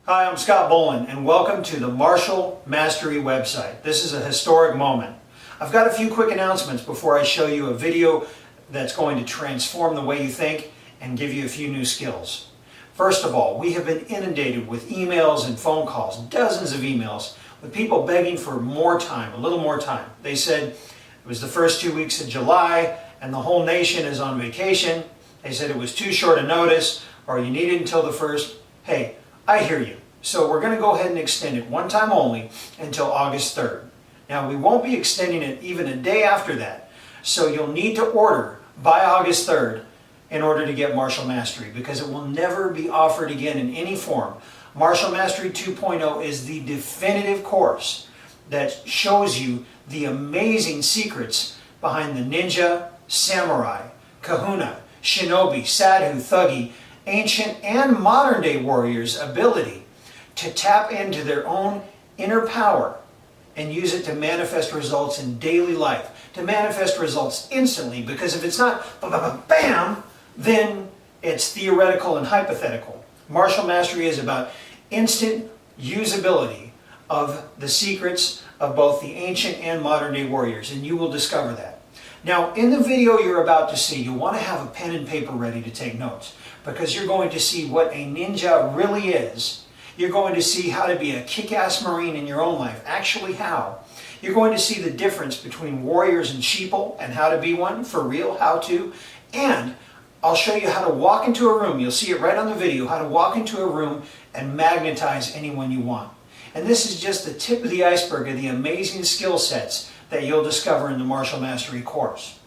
Hi, I'm Scott Bolan, and welcome to the Martial Mastery website. This is a historic moment. I've got a few quick announcements before I show you a video that's going to transform the way you think and give you a few new skills. First of all, we have been inundated with emails and phone calls, dozens of emails, with people begging for more time, a little more time. They said it was the first 2 weeks of July and the whole nation is on vacation. They said it was too short a notice, or you need it until the first. Hey, I hear you. So we're going to go ahead and extend it one time only until August 3rd. Now we won't be extending it even a day after that. So you'll need to order by August 3rd in order to get Martial Mastery, because it will never be offered again in any form. Martial Mastery 2.0 is the definitive course that shows you the amazing secrets behind the ninja, samurai, kahuna, shinobi, sadhu, thuggy, ancient and modern day warriors' ability to tap into their own inner power and use it to manifest results in daily life, to manifest results instantly, because if it's not bam, then it's theoretical and hypothetical. Martial Mastery is about instant usability of the secrets of both the ancient and modern day warriors, and you will discover that. Now, in the video you're about to see, you'll want to have a pen and paper ready to take notes, because you're going to see what a ninja really is. You're going to see how to be a kick-ass Marine in your own life, actually how. You're going to see the difference between warriors and sheeple and how to be one, for real, how to. And I'll show you how to walk into a room, you'll see it right on the video, how to walk into a room and magnetize anyone you want. And this is just the tip of the iceberg of the amazing skill sets that you'll discover in the Martial Mastery course.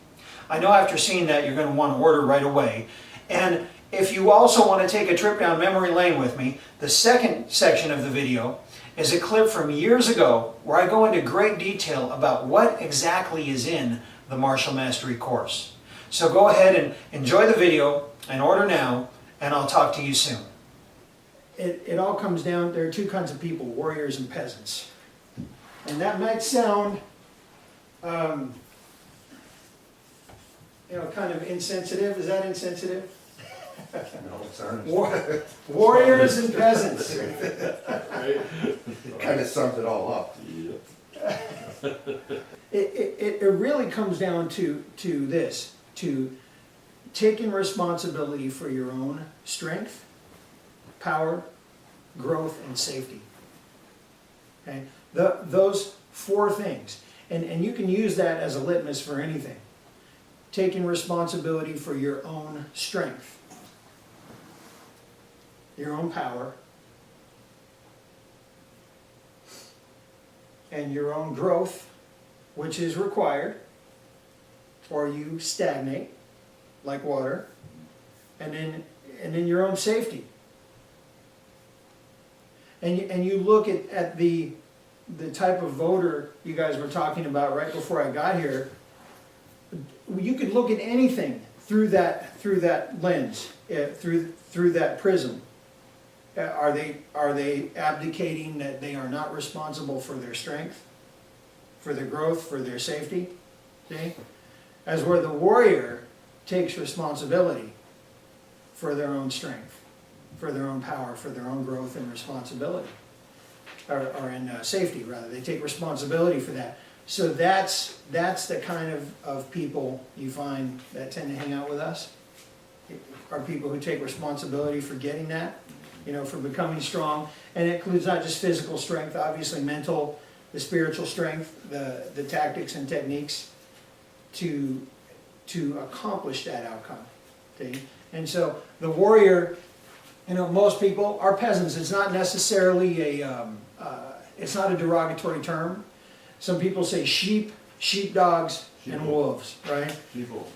I know after seeing that you're going to want to order right away. And if you also want to take a trip down memory lane with me, the second section of the video is a clip from years ago where I go into great detail about what exactly is in the Martial Mastery course. So go ahead and enjoy the video and order now, and I'll talk to you soon. It all comes down, there are two kinds of people, warriors and peasants. And that might sound kind of insensitive. Is that insensitive? No, it's earned. Warriors and peasants. It kind of sums it all up. It really comes down to this, to taking responsibility for your own strength, power, growth, and safety. Okay? Those four things. And you can use that as a litmus for anything. Taking responsibility for your own strength, your own power, and your own growth, which is required, or you stagnate like water, and then your own safety. And you look at the type of voter you guys were talking about right before I got here. You could look at anything through that lens, through that prism. Are they abdicating that they are not responsible for their strength, for their growth, for their safety? See? As where the warrior takes responsibility for their own strength, for their own power, for their own growth and responsibility, or in safety rather. They take responsibility for that. So that's the kind of people you find that tend to hang out with us, are people who take responsibility for getting that, for becoming strong. And it includes not just physical strength, obviously mental, the spiritual strength, the tactics and techniques to accomplish that outcome. Okay? And so the warrior, most people are peasants. It's not necessarily it's not a derogatory term. Some people say sheep, sheepdogs, and wolves, right? People.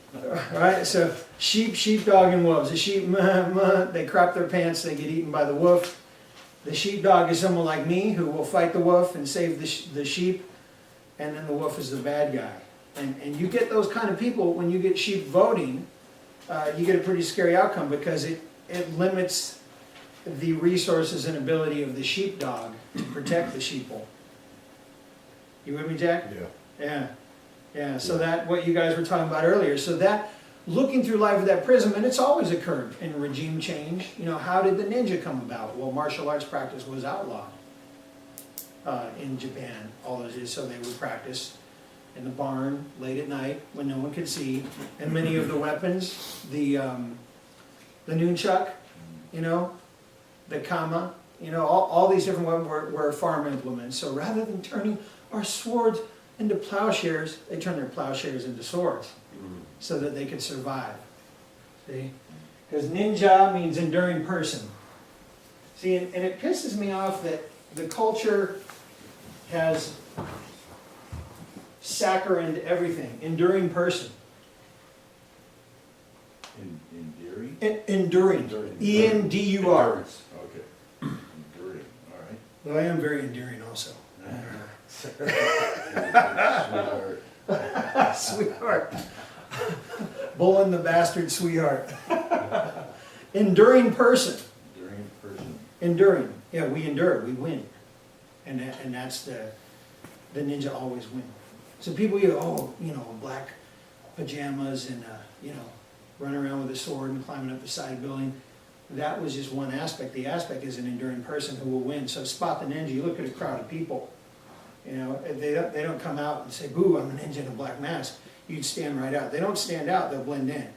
Right? So sheepdog, and wolves. The sheep, they crap their pants, they get eaten by the wolf. The sheepdog is someone like me who will fight the wolf and save the sheep, and then the wolf is the bad guy. And you get those kind of people when you get sheep voting, you get a pretty scary outcome, because it limits the resources and ability of the sheepdog to protect the sheeple. You with me, Jack? Yeah. Yeah. Yeah, so that, what you guys were talking about earlier, so that looking through life with that prism, and it's always occurred in regime change. You know, how did the ninja come about? Well, martial arts practice was outlawed in Japan all those years, so they would practice in the barn late at night when no one could see, and many of the weapons, the nunchuck, you know, the kama, you know, all these different weapons were farm implements. So rather than turning our swords into plowshares, they turned their plowshares into swords so that they could survive. See? Because ninja means enduring person. See, and it pisses me off that the culture has saccharined everything. Enduring person. Endearing? Enduring. E-N-D-U-R. Endurance. Okay. Enduring, all right. Well, I am very enduring also. Sweetheart. Sweetheart. Bolan the bastard sweetheart. Enduring person. Enduring person. Enduring. Yeah, we endure, we win. And that's the ninja always win. So people, black pajamas and, running around with a sword and climbing up the side building. That was just one aspect. The aspect is an enduring person who will win. So spot the ninja, you look at a crowd of people. You know, they don't come out and say, boo, I'm a ninja in a black mask. You'd stand right out. They don't stand out, they'll blend in.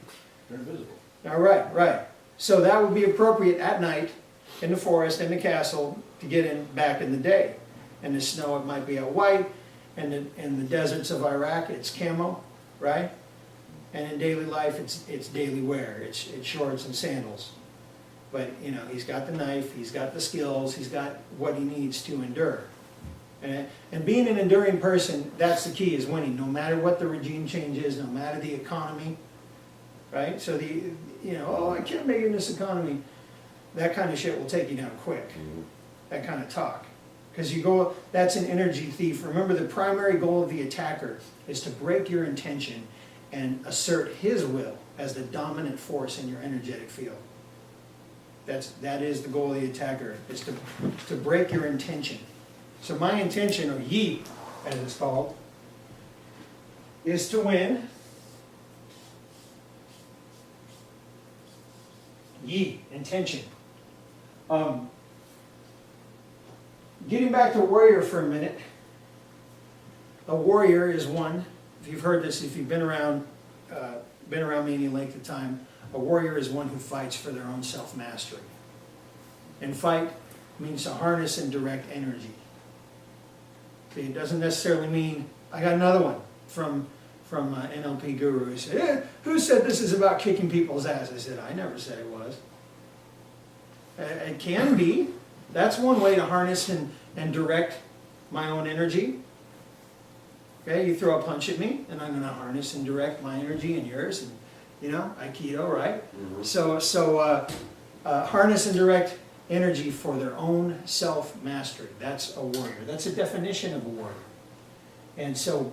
They're invisible. All right, right. So that would be appropriate at night in the forest, in the castle, to get in back in the day. In the snow, it might be out white. And in the deserts of Iraq, it's camo, right? And in daily life, it's daily wear. It's shorts and sandals. But, you know, he's got the knife, he's got the skills, he's got what he needs to endure. And being an enduring person, that's the key, is winning. No matter what the regime change is, no matter the economy, right? So I can't make it in this economy. That kind of shit will take you down quick. That kind of talk. Because that's an energy thief. Remember, the primary goal of the attacker is to break your intention and assert his will as the dominant force in your energetic field. That is the goal of the attacker, is to break your intention. So my intention, or yi, as it's called, is to win. Yi, intention. Getting back to warrior for a minute. A warrior is one, if you've heard this, if you've been around me any length of time, a warrior is one who fights for their own self-mastery. And fight means to harness and direct energy. See, it doesn't necessarily mean, I got another one from NLP guru who said, who said this is about kicking people's ass? I said, I never said it was. It can be. That's one way to harness and direct my own energy. Okay, you throw a punch at me, and I'm going to harness and direct my energy and yours, and Aikido, right? So harness and direct energy for their own self-mastery. That's a warrior. That's a definition of a warrior. And so,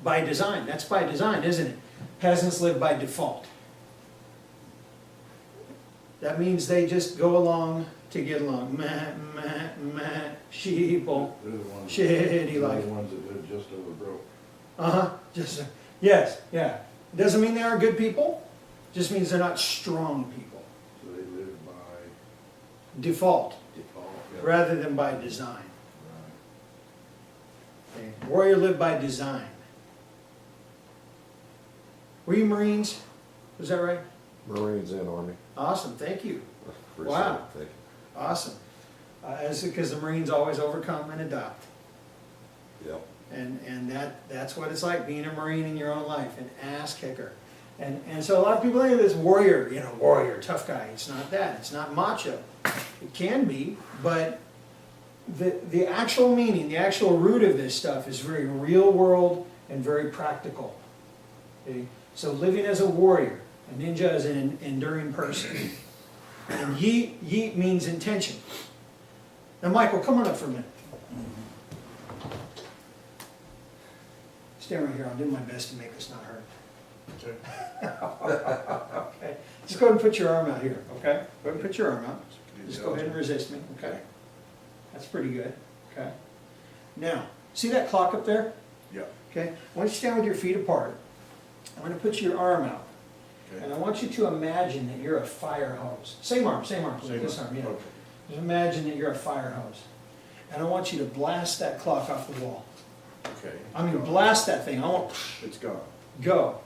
by design, that's by design, isn't it? Peasants live by default. That means they just go along to get along. Sheeple, shitty life. They're the ones that live just over broke. Yes, yeah. Doesn't mean they are good people. Just means they're not strong people. So they live by Default, default. Yeah. rather than by design. Right. Okay. Warrior lived by design. Were you Marines? Was that right? Marines and Army. Awesome, thank you. Appreciate Wow. it. Thank you. Awesome. Because the Marines always overcome and adopt. Yep. And that's what it's like being a Marine in your own life, an ass kicker. And so a lot of people think of this warrior, warrior, tough guy. It's not that. It's not macho. It can be, but the actual meaning, the actual root of this stuff is very real world and very practical. Okay? So living as a warrior, a ninja is an enduring person. And yi means intention. Now Michael, come on up for a minute. Stay right here, I'll do my best to make this not hurt. Okay. Just go ahead and put your arm out here, okay? Go ahead and put your arm out. Just go ahead and resist me, okay? That's pretty good, okay? Now, see that clock up there? Yeah. Okay? I want you to stand with your feet apart. I'm going to put your arm out, Okay. And I want you to imagine that you're a fire hose. Same arm, please, this arm, yeah. Okay. Just imagine that you're a fire hose. And I want you to blast that clock off the wall. Okay. I mean, blast that thing. I want, It's gone. go.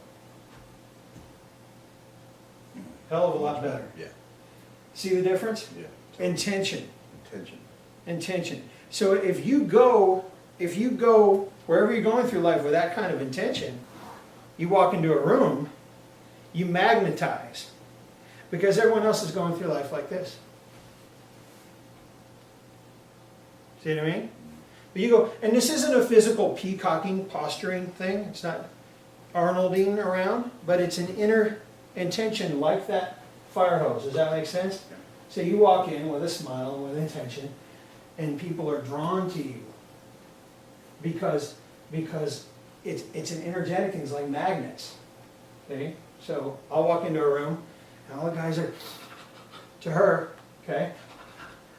Hell of a lot better. Yeah, See the difference? yeah. Intention. Intention. Intention. So if you go wherever you're going through life with that kind of intention, you walk into a room, you magnetize. Because everyone else is going through life like this. See what I mean? But you go, and this isn't a physical peacocking, posturing thing. It's not Arnolding around, but it's an inner intention like that fire hose. Does that make sense? Yeah. So you walk in with a smile and with intention, and people are drawn to you because it's an energetic thing. It's like magnets. Okay? So I'll walk into a room, and all the guys are to her, okay?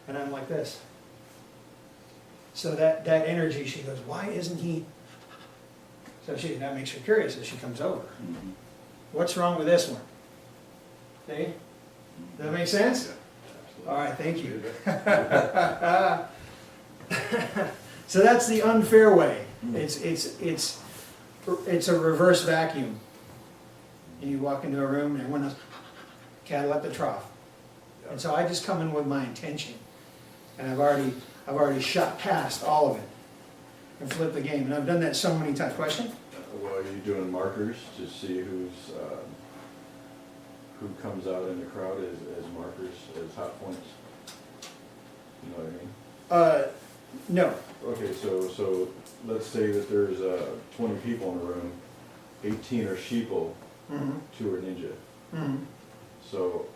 And I'm like this. So that energy, she goes, why isn't he? So that makes her curious as she comes over. Mm-hmm. What's wrong with this one? Okay? Does that make sense? Yeah, All absolutely. right, thank you. So that's the unfair way. It's a reverse vacuum. And you walk into a room and everyone knows, cattle at the trough. And so I just come in with my intention. And I've already shot past all of it and flipped the game. And I've done that so many times. Question? Well, are you doing markers to see who comes out in the crowd as markers, as hot points? You know what I mean? No. Okay, so let's say that there's 20 people in a room, 18 are sheeple, Mm-hmm. 2 are ninja. Mm-hmm. So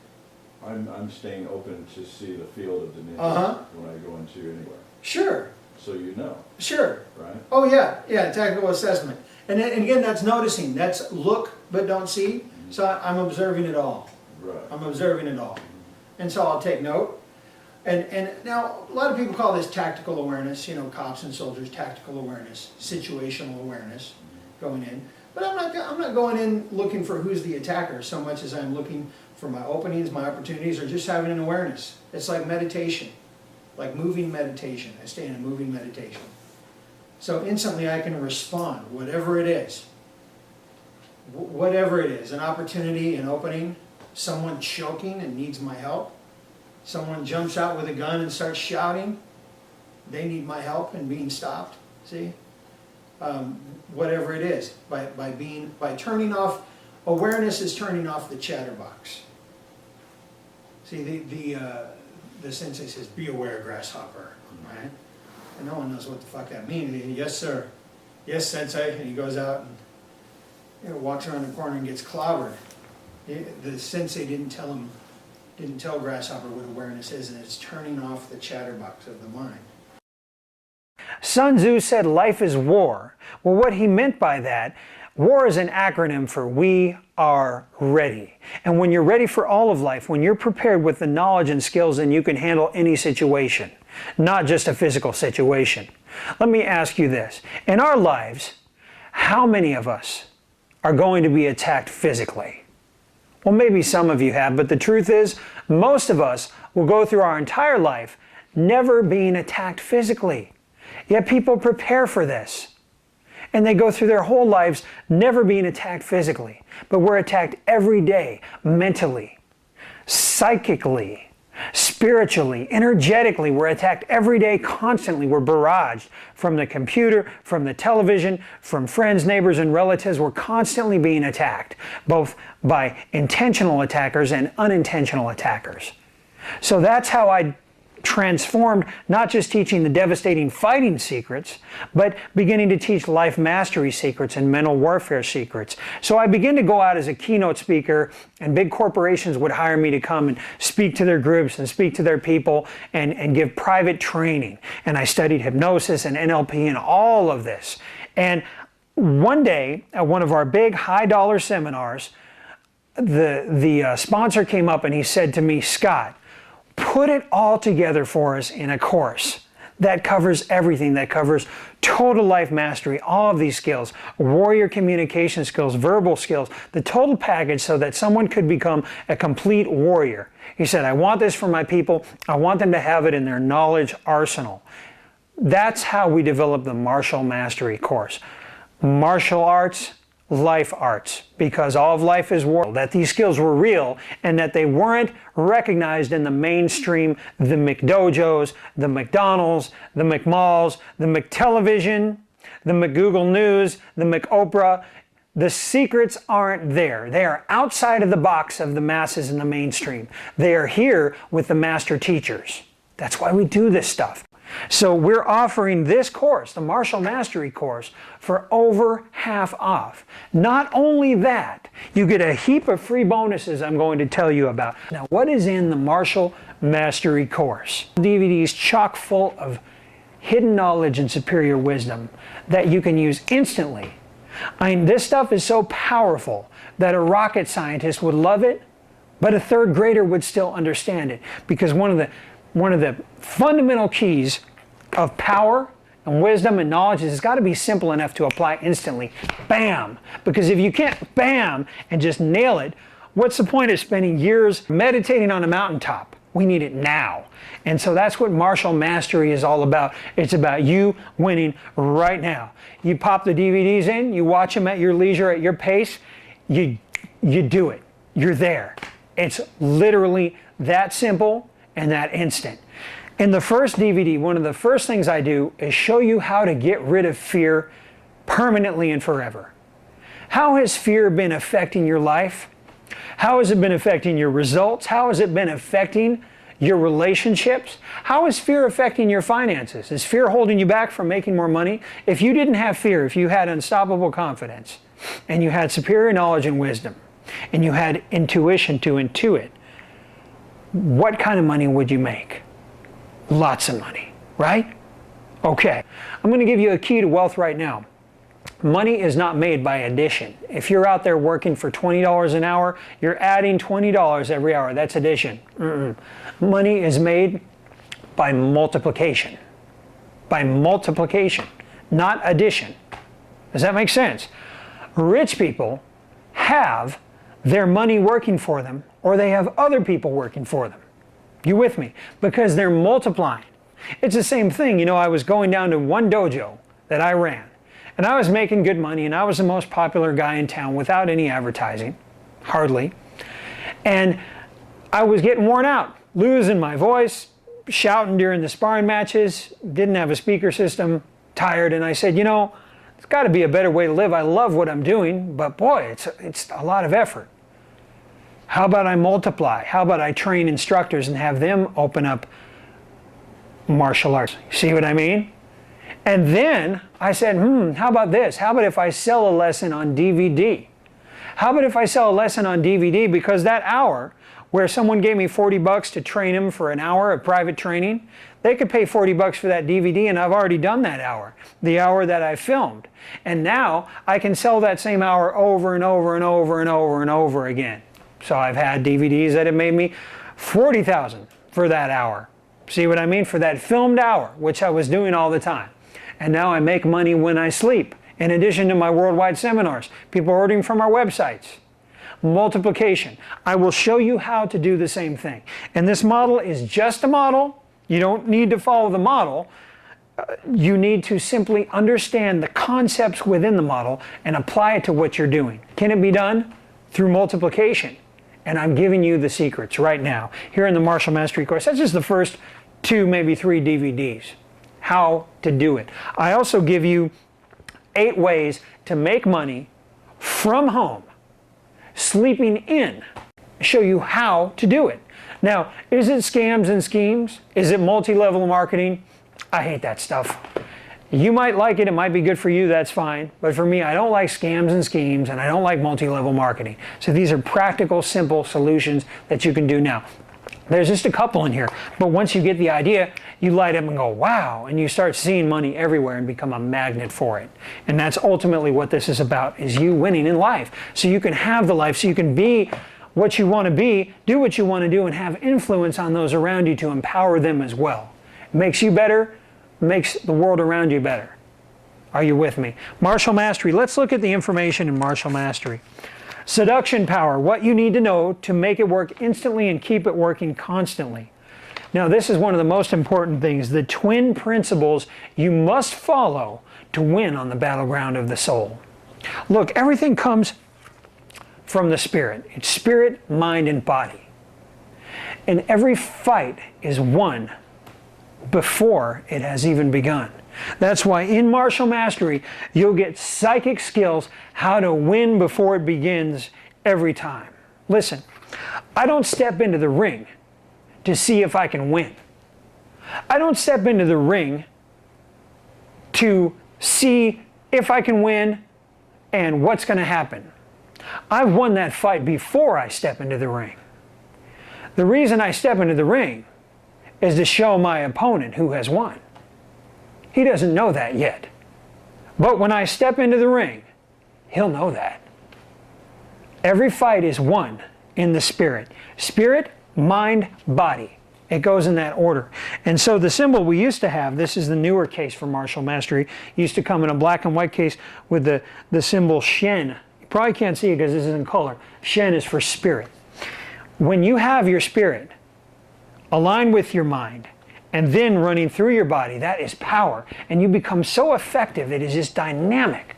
I'm staying open to see the field of the ninja Uh-huh. when I go into anywhere. Sure. So you know, Sure. right? Oh yeah, tactical assessment. And again, that's noticing. That's look but don't see. So I'm observing it all. Right. I'm observing it all. And so I'll take note. And now, a lot of people call this tactical awareness, cops and soldiers, tactical awareness, situational awareness, going in. But I'm not going in looking for who's the attacker so much as I'm looking for my openings, my opportunities, or just having an awareness. It's like meditation, like moving meditation. I stay in a moving meditation. So instantly I can respond, whatever it is. Whatever it is, an opportunity, an opening, someone choking and needs my help. Someone jumps out with a gun and starts shouting. They need my help and being stopped. See? Whatever it is, by turning off, awareness is turning off the chatterbox. See, the sensei says, "Be aware, grasshopper," right? And no one knows what the fuck that means. Yes, sir. Yes, sensei. And he goes out and walks around the corner and gets clobbered. The sensei didn't tell grasshopper what awareness is, and it's turning off the chatterbox of the mind. Sun Tzu said life is war. Well, what he meant by that, war is an acronym for we are ready. And when you're ready for all of life, when you're prepared with the knowledge and skills, then you can handle any situation, not just a physical situation. Let me ask you this. In our lives, how many of us are going to be attacked physically? Well, maybe some of you have, but the truth is, most of us will go through our entire life never being attacked physically. Yet people prepare for this. And they go through their whole lives never being attacked physically. But we're attacked every day, mentally, psychically, spiritually, energetically. We're attacked every day, constantly. We're barraged from the computer, from the television, from friends, neighbors, and relatives. We're constantly being attacked, both by intentional attackers and unintentional attackers. So that's how I transformed, not just teaching the devastating fighting secrets, but beginning to teach life mastery secrets and mental warfare secrets. So I began to go out as a keynote speaker, and big corporations would hire me to come and speak to their groups and speak to their people and give private training. And I studied hypnosis and NLP and all of this. And one day, at one of our big high-dollar seminars, the sponsor came up and he said to me, "Scott, put it all together for us in a course that covers everything, that covers total life mastery, all of these skills, warrior communication skills, verbal skills, the total package so that someone could become a complete warrior. He said, I want this for my people. I want them to have it in their knowledge arsenal. That's how we develop the martial mastery course. Martial arts, life arts, because all of life is war. That these skills were real and that they weren't recognized in the mainstream, the McDojos, the McDonald's, the McMalls, the McTelevision, the McGoogle News, the McOprah. The secrets aren't there. They are outside of the box of the masses in the mainstream. They are here with the master teachers. That's why we do this stuff. So we're offering this course, the Martial Mastery course, for over half off. Not only that, you get a heap of free bonuses I'm going to tell you about. Now, what is in the Martial Mastery course? DVDs chock full of hidden knowledge and superior wisdom that you can use instantly. I mean, this stuff is so powerful that a rocket scientist would love it, but a third grader would still understand it, because one of the fundamental keys of power and wisdom and knowledge is it's got to be simple enough to apply instantly. Bam! Because if you can't bam and just nail it, what's the point of spending years meditating on a mountaintop? We need it now. And so that's what martial mastery is all about. It's about you winning right now. You pop the DVDs in, you watch them at your leisure, at your pace, you do it. You're there. It's literally that simple and that instant. In the first DVD, one of the first things I do is show you how to get rid of fear permanently and forever. How has fear been affecting your life? How has it been affecting your results? How has it been affecting your relationships? How is fear affecting your finances? Is fear holding you back from making more money? If you didn't have fear, if you had unstoppable confidence, and you had superior knowledge and wisdom, and you had intuition to intuit, what kind of money would you make? Lots of money, right? Okay, I'm going to give you a key to wealth right now. Money is not made by addition. If you're out there working for $20 an hour, you're adding $20 every hour. That's addition. Money is made by multiplication. By multiplication, not addition. Does that make sense? Rich people have their money working for them, or they have other people working for them. You with me? Because they're multiplying. It's the same thing. You know, I was going down to one dojo that I ran, and I was making good money, and I was the most popular guy in town without any advertising, hardly. And I was getting worn out, losing my voice, shouting during the sparring matches, didn't have a speaker system, tired, and I said, you know, there's got to be a better way to live. I love what I'm doing, but boy, it's a lot of effort. How about I multiply? How about I train instructors and have them open up martial arts? See what I mean? And then I said, how about this? How about if I sell a lesson on DVD? How about if I sell a lesson on DVD? Because that hour where someone gave me 40 bucks to train them for an hour of private training, they could pay 40 bucks for that DVD, and I've already done that hour, the hour that I filmed. And now I can sell that same hour over and over and over and over and over again. So I've had DVDs that have made me $40,000 for that hour. See what I mean? For that filmed hour, which I was doing all the time. And now I make money when I sleep, in addition to my worldwide seminars. People are ordering from our websites. Multiplication. I will show you how to do the same thing. And this model is just a model. You don't need to follow the model. You need to simply understand the concepts within the model and apply it to what you're doing. Can it be done? Through multiplication. And I'm giving you the secrets right now here in the Martial Mastery course. That's just the first 2, maybe 3 DVDs. How to do it. I also give you 8 ways to make money from home, sleeping in. Show you how to do it. Now, is it scams and schemes? Is it multi-level marketing? I hate that stuff. You might like it, it might be good for you, that's fine. But for me, I don't like scams and schemes, and I don't like multi-level marketing. So these are practical, simple solutions that you can do now. There's just a couple in here, but once you get the idea, you light up and go, wow, and you start seeing money everywhere and become a magnet for it. And that's ultimately what this is about, is you winning in life. So you can have the life, so you can be what you want to be, do what you want to do, and have influence on those around you to empower them as well. It makes you better, makes the world around you better. Are you with me? Martial mastery. Let's look at the information in martial mastery. Seduction power, what you need to know to make it work instantly and keep it working constantly. Now, this is one of the most important things, the twin principles you must follow to win on the battleground of the soul. Look, everything comes from the spirit. It's spirit, mind, and body. And every fight is won before it has even begun. That's why in martial mastery, you'll get psychic skills, how to win before it begins every time. Listen, I don't step into the ring to see if I can win. I don't step into the ring to see if I can win and what's going to happen. I've won that fight before I step into the ring. The reason I step into the ring is to show my opponent who has won. He doesn't know that yet. But when I step into the ring, he'll know that. Every fight is won in the spirit. Spirit, mind, body. It goes in that order. And so the symbol we used to have, this is the newer case for martial mastery, used to come in a black and white case with the symbol Shen. You probably can't see it because this is in color. Shen is for spirit. When you have your spirit aligned with your mind and then running through your body, that is power. And you become so effective, it is just dynamic.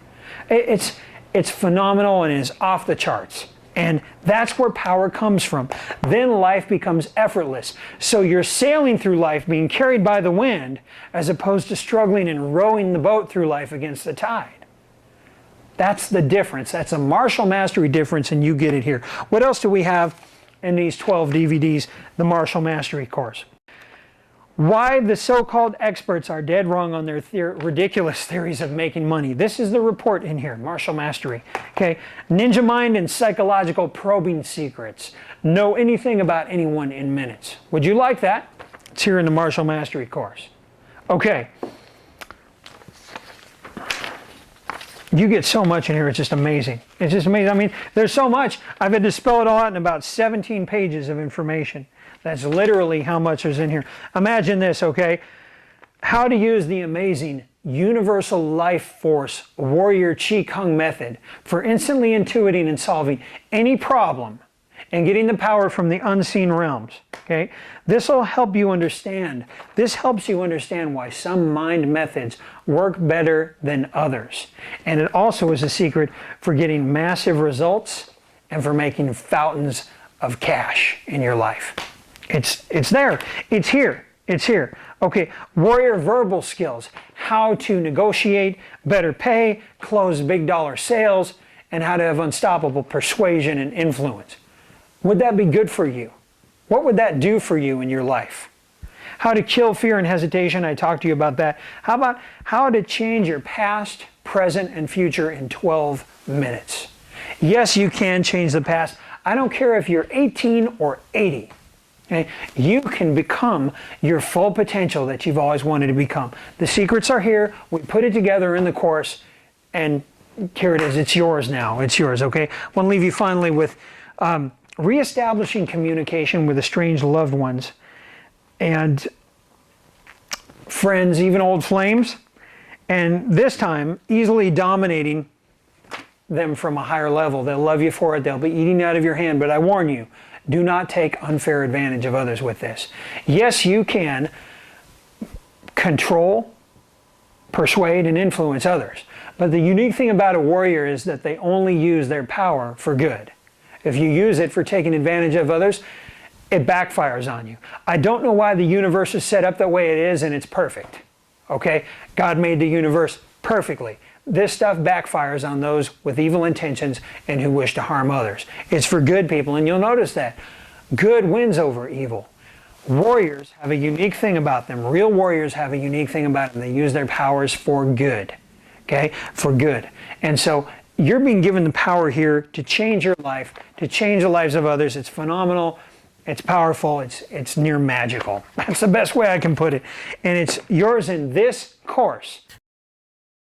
It's phenomenal and it is off the charts. And that's where power comes from. Then life becomes effortless. So you're sailing through life being carried by the wind as opposed to struggling and rowing the boat through life against the tide. That's the difference. That's a martial mastery difference, and you get it here. What else do we have in these 12 DVDs, the Martial Mastery course? Why the so-called experts are dead wrong on their ridiculous theories of making money. This is the report in here, Martial Mastery. Okay, Ninja Mind and Psychological Probing Secrets. Know anything about anyone in minutes. Would you like that? It's here in the Martial Mastery course. Okay. You get so much in here, it's just amazing. It's just amazing. I mean, there's so much. I've had to spell it all out in about 17 pages of information. That's literally how much is in here. Imagine this, okay? How to use the amazing universal life force warrior Qi Kung method for instantly intuiting and solving any problem and getting the power from the unseen realms, okay? This will help you understand. This helps you understand why some mind methods work better than others. And it also is a secret for getting massive results and for making fountains of cash in your life. It's there. It's here. It's here. Okay, warrior verbal skills. How to negotiate better pay, close big dollar sales, and how to have unstoppable persuasion and influence. Would that be good for you? What would that do for you in your life? How to kill fear and hesitation, I talked to you about that. How about how to change your past, present, and future in 12 minutes? Yes, you can change the past. I don't care if you're 18 or 80. Okay? You can become your full potential that you've always wanted to become. The secrets are here. We put it together in the course, and here it is. It's yours now. It's yours, okay? I want to leave you finally with reestablishing communication with estranged loved ones and friends, even old flames, and this time easily dominating them from a higher level. They'll love you for it. They'll be eating out of your hand, but I warn you, do not take unfair advantage of others with this. Yes, you can control, persuade, and influence others, but the unique thing about a warrior is that they only use their power for good. If you use it for taking advantage of others, it backfires on you. I don't know why the universe is set up the way it is, and it's perfect. Okay? God made the universe perfectly. This stuff backfires on those with evil intentions and who wish to harm others. It's for good people, and you'll notice that. Good wins over evil. Warriors have a unique thing about them. Real warriors have a unique thing about them. They use their powers for good. Okay? For good. And so you're being given the power here to change your life, to change the lives of others. It's phenomenal. It's powerful. It's near magical. That's the best way I can put it. And it's yours in this course.